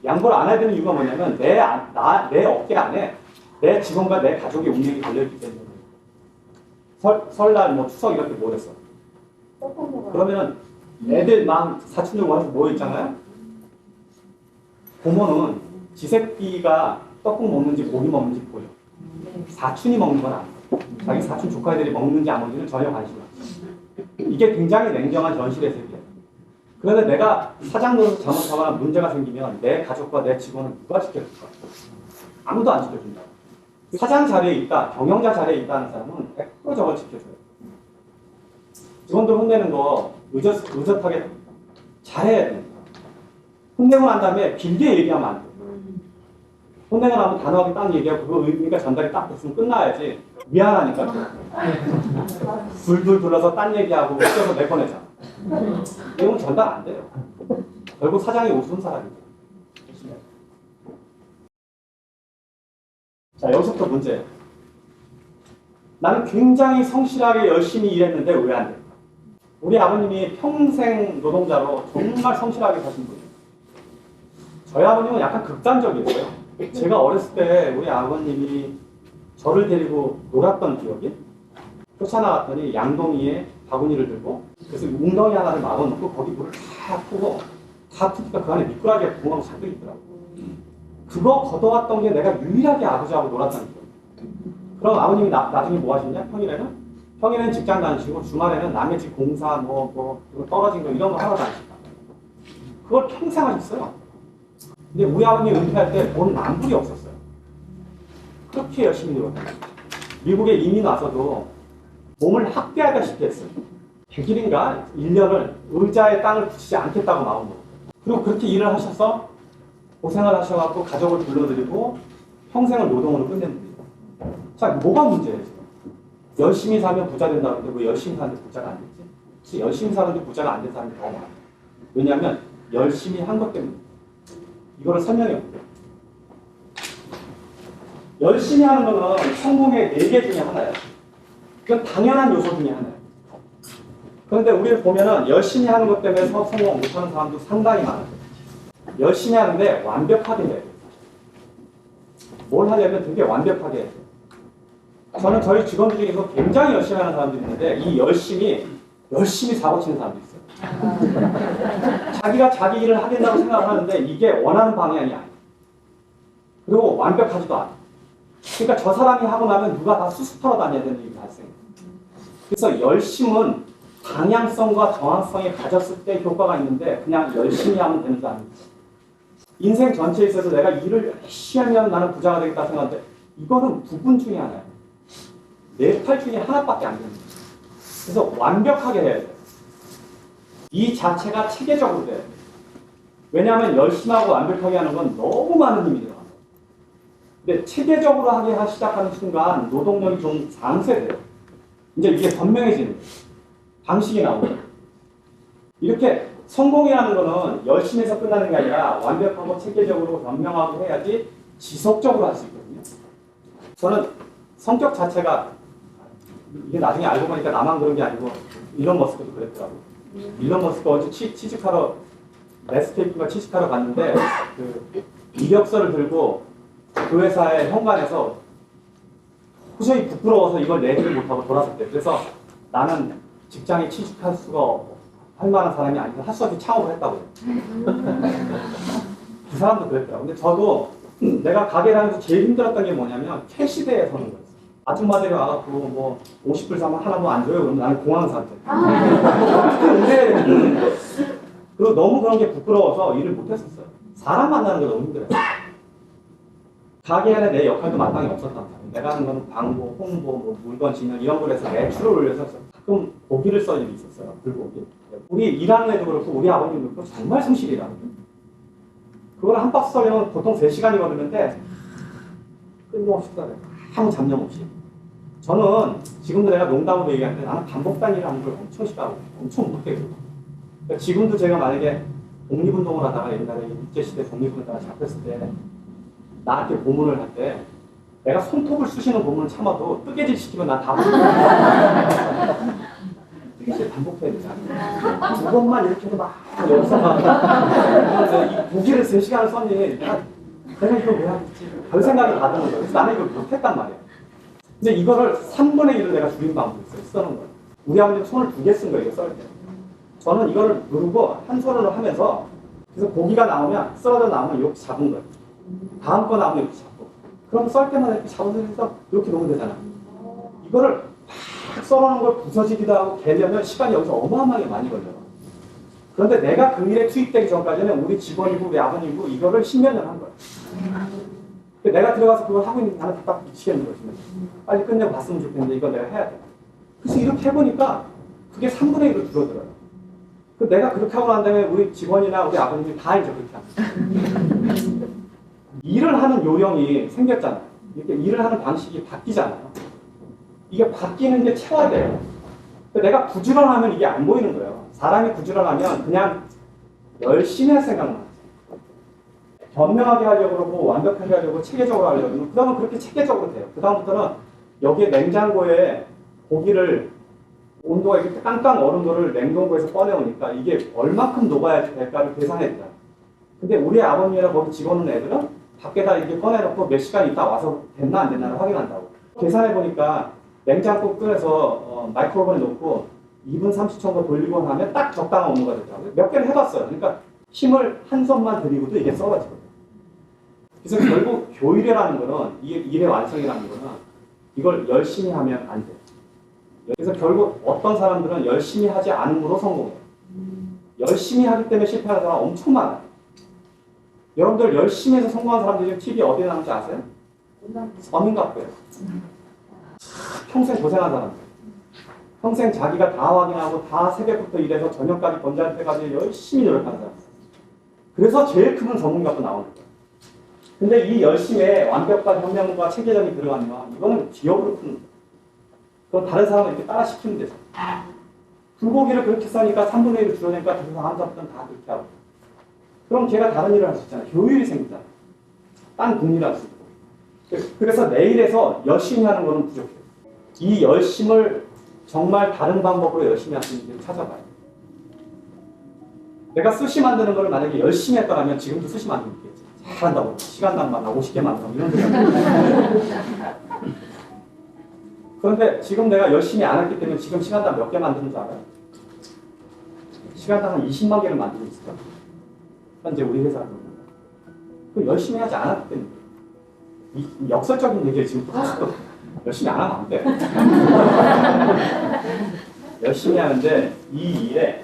양보를 안 해야 되는 이유가 뭐냐면 내 어깨 안에 내 직원과 내 가족의 운명이 걸려있기 때문에. 설날 뭐 추석 이렇게 모였어. 그러면은 애들 막 사촌들 모여서 모여있잖아요. 고모는 지 새끼가 떡국 먹는지 고기 먹는지 보여. 사촌이 먹는 건 아니에요. 자기 사촌 조카들이 먹는지 안 먹는지는 전혀 관심이 없어요. 이게 굉장히 냉정한 현실의 세계예요. 그런데 내가 사장 노릇 잘못하거나 문제가 생기면 내 가족과 내 직원은 누가 지켜줄까? 아무도 안 지켜준다. 사장 자리에 있다, 경영자 자리에 있다는 사람은 100% 저걸 지켜줘요. 직원들 혼내는 거 의젓하게 잘해야 됩니다. 혼내고 난 다음에 길게 얘기하면 안 돼요. 혼내고 나면 단호하게 딱 얘기하고 그 의미가 전달이 딱 됐으면 끝나야지. 미안하니까 둘둘 둘러서 딴 얘기하고 웃겨서 내보내잖아. 내용 전달 안 돼요. 결국 사장이 우스운 사람이죠. 자, 여기서부터 문제예요. 나는 굉장히 성실하게 열심히 일했는데 왜 안 될까? 우리 아버님이 평생 노동자로 정말 성실하게 사신 분이에요. 저희 아버님은 약간 극단적이었어요. 제가 어렸을 때 우리 아버님이 저를 데리고 놀았던 기억이 쫓아나갔더니 양동이에 바구니를 들고 그래서 웅덩이 하나를 막아놓고 거기 물을 다 푸고 다 푸니까 그 안에 미꾸라지가 구멍이 잔뜩 있더라고. 그거 걷어왔던 게 내가 유일하게 아버지하고 놀았다는 거예요. 그럼 아버님이 나중에 뭐 하시냐? 평일에는 직장 다니시고 주말에는 남의 집 공사 떨어진 거 이런 거 하러 다니시다. 그걸 평생 하셨어요. 근데 우리 아버님이 은퇴할 때 본 만불이 없었어요. 그렇게 열심히 노력해요. 미국에 이민 와서도 몸을 학대하다시피 했어요. 100일인가 1년을 의자에 땅을 붙이지 않겠다고 마음먹었어요. 그리고 그렇게 일을 하셔서 고생을 하셔갖고 가족을 불러들이고 평생을 노동으로 끝낸 분이에요. 자, 뭐가 문제예요, 지금? 열심히 살면 부자 된다고 하는데 왜 열심히 사는데 부자가 안 되지? 혹시 열심히 사는데 부자가 안 된 사람이 더 많아요. 왜냐하면 열심히 한 것 때문에. 이거를 설명해 볼게요. 열심히 하는 거는 성공의 4개 중에 하나예요. 그건 당연한 요소 중에 하나예요. 그런데 우리를 보면은 열심히 하는 것 때문에 성공 못하는 사람도 상당히 많아요. 열심히 하는데 완벽하게 해야 돼요. 뭘 하려면 되게 완벽하게 해야 돼요. 저는 저희 직원들 중에서 굉장히 열심히 하는 사람들이 있는데 이 열심히 사고 치는 사람도 있어요. 자기가 자기 일을 하겠다고 생각하는데 이게 원하는 방향이 아니에요. 그리고 완벽하지도 않아요. 그러니까 저 사람이 하고 나면 누가 다 수습하러 다녀야 되는 일이 발생해요. 그래서 열심은 방향성과 정확성이 가졌을 때 효과가 있는데 그냥 열심히 하면 되는 거 아닙니다. 인생 전체에 있어서 내가 일을 열심히 하면 나는 부자가 되겠다 생각하는데 이거는 부분 중에 하나예요. 내 팔 중에 하나밖에 안 됩니다. 그래서 완벽하게 해야 돼요. 이 자체가 체계적으로 돼요. 왜냐하면 열심히 하고 완벽하게 하는 건 너무 많은 힘이 들어가요. 근데 체계적으로 하게 시작하는 순간 노동력이 좀 상쇄돼요. 이제 이게 선명해지는 거예요. 방식이 나오는 거예요. 이렇게 성공이라는 거는 열심히 해서 끝나는 게 아니라 완벽하고 체계적으로 변명하고 해야지 지속적으로 할 수 있거든요. 저는 성격 자체가 이게 나중에 알고 보니까 나만 그런 게 아니고 일론 머스크도 그랬더라고요. 일론 머스크 어제 취직하러 네스케이프가 취직하러 갔는데 그 이력서를 들고 그 회사의 현관에서 도저히 부끄러워서 이걸 내지를 못하고 돌아섰대요. 그래서 나는 직장에 취직할 수가 할 만한 사람이 아니라 할 수 없이 창업을 했다고요. 그 사람도 그랬더라고요. 근데 저도 내가 가게를 하면서 제일 힘들었던 게 뭐냐면 캐시대에 서는 거였어요. 아줌마들이 와갖고 뭐 50불 사면 하나 뭐 안 줘요? 그러면 나는 공항 사람들. 그리고 너무 그런 게 부끄러워서 일을 못했었어요. 사람 만나는 게 너무 힘들어요. 가게 안에 내 역할도 마땅히 없었단 말이에요. 내가 하는 건 광고, 홍보, 뭐 물건 진행 이런 걸 해서 매출을 올려서 가끔 고기를 써 일이 있었어요. 불고기. 우리 일하는 애도 그렇고 우리 아버님도 그렇고 정말 성실이라는 거예요. 그걸 한 박스 썰려면 보통 3시간이 걸리는데 끊임없이 썰어요. 아무 잡념 없이. 저는 지금도 내가 농담으로 얘기하는데 나는 반복단 일을 하는 걸 엄청 싫어하고 엄청 못해요. 그러니까 지금도 제가 만약에 독립운동을 하다가 옛날에 일제시대 독립운동을 잡혔을 때 나한테 고문을 할 때 내가 손톱을 쑤시는 고문을 참아도 뜨개질 시키면 난 다 뜨개질 반복해야 되잖아. 두 번만 이렇게 해도 막 여기서 막 이 고기를 3시간을 썼니 내가 이걸 왜 하겠지? 별 생각이 다 드는 거예요. 그래서 나는 이걸 못했단 말이야. 근데 이거를 3분의 1을 내가 줄인 방법이 있어요. 쓰는 거예요. 우리 아버지 손을 2개 쓴 거예요. 이거 썰 때. 저는 이거를 누르고 한 손으로 하면서 그래서 고기가 나오면 썰어져 나오면 이렇게 잡은 거예요. 다음 거 나오면 이렇게 잡고. 그럼 썰 때마다 이렇게 잡아서 이렇게 놓으면 되잖아. 이거를 막 썰어놓은 걸 부서지기도 하고 개려면 시간이 여기서 어마어마하게 많이 걸려요. 그런데 내가 그 일에 투입되기 전까지는 우리 직원이고 우리 아버님이고 이거를 10몇 년 한 거예요. 내가 들어가서 그걸 하고 있는 게 나는 답답 미치겠는 거지. 빨리 끝내고 봤으면 좋겠는데 이걸 내가 해야 돼. 그래서 이렇게 해보니까 그게 3분의 1로 줄어들어요. 그 내가 그렇게 하고 난 다음에 우리 직원이나 우리 아버님이 다 이제 그렇게 합니다. 일을 하는 요령이 생겼잖아요. 이렇게 일을 하는 방식이 바뀌잖아요. 이게 바뀌는 게 체화돼요. 내가 부지런하면 이게 안 보이는 거예요. 사람이 부지런하면 그냥 열심히 할 생각만 하죠. 현명하게 하려고 그러고 완벽하게 하려고 체계적으로 하려고 그러면 그 다음은 그렇게 체계적으로 돼요. 그 다음부터는 여기에 냉장고에 고기를 온도가 이렇게 깡깡 얼음도를 냉동고에서 꺼내오니까 이게 얼마큼 녹아야 될까를 계산해야 되잖아요. 근데 우리 아버님이나 거기 직원 애들은 밖에다 이렇게 꺼내놓고 몇 시간 있다 와서 됐나 안 됐나를 확인한다고. 계산해보니까 냉장고 끓여서 마이크로오븐에 놓고 2분 30초 정도 돌리고 하면 딱 적당한 온도가 되더라고요. 몇 개를 해봤어요. 그러니까 힘을 한 손만 들이고도 이게 썰어지거든요. 그래서 결국 교일이라는 거는, 일의 완성이라는 거는 이걸 열심히 하면 안 돼요. 그래서 결국 어떤 사람들은 열심히 하지 않음으로 성공해요. 열심히 하기 때문에 실패하는 사람 엄청 많아요. 여러분들 열심히 해서 성공한 사람들이 지금 TV 어디에 나오는지 아세요? 서민 같고요. 평생 고생한 사람들. 평생 자기가 다 확인하고 다 새벽부터 일해서 저녁까지 번지할 때까지 열심히 노력하는 사람. 그래서 제일 큰 전문가도 나오는 거예요. 근데 이 열심에 완벽과 현명과 체계적이 들어가면 이거는 기업으로 푸는 거예요. 그럼 다른 사람을 이렇게 따라 시키면 되죠. 불고기를 그렇게 싸니까 3분의 1을 줄여내니까 그 사람 한사람들은 다 그렇게 하고. 그럼 걔가 다른 일을 할 수 있잖아요. 효율이 생기잖아요. 딴 공리를 할 수 있고. 그래서 내일에서 열심히 하는 거는 부족해요. 이 열심을 정말 다른 방법으로 열심히 할 수 있는 게 찾아봐요. 내가 스시 만드는 걸 만약에 열심히 했더라면 지금도 스시 만들고 있겠지. 잘한다고. 시간 낭만 50개 만든다고. 이런 소리 그런데 지금 내가 열심히 안 했기 때문에 지금 시간당 몇 개 만드는 줄 알아요? 시간당 한 20만 개를 만들고 있어요. 현재 우리 회사는. 그 열심히 하지 않았기 때문에. 이 역설적인 얘기를 지금 또 열심히 안 하면 안 돼. 열심히 하는데 이 일에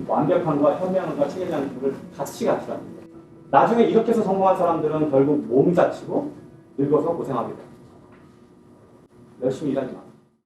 완벽함과 현명함과 책임감을 같이 갖추라는 거예요. 나중에 이렇게 해서 성공한 사람들은 결국 몸이 다치고 늙어서 고생하게 돼요. 열심히 일하지 마.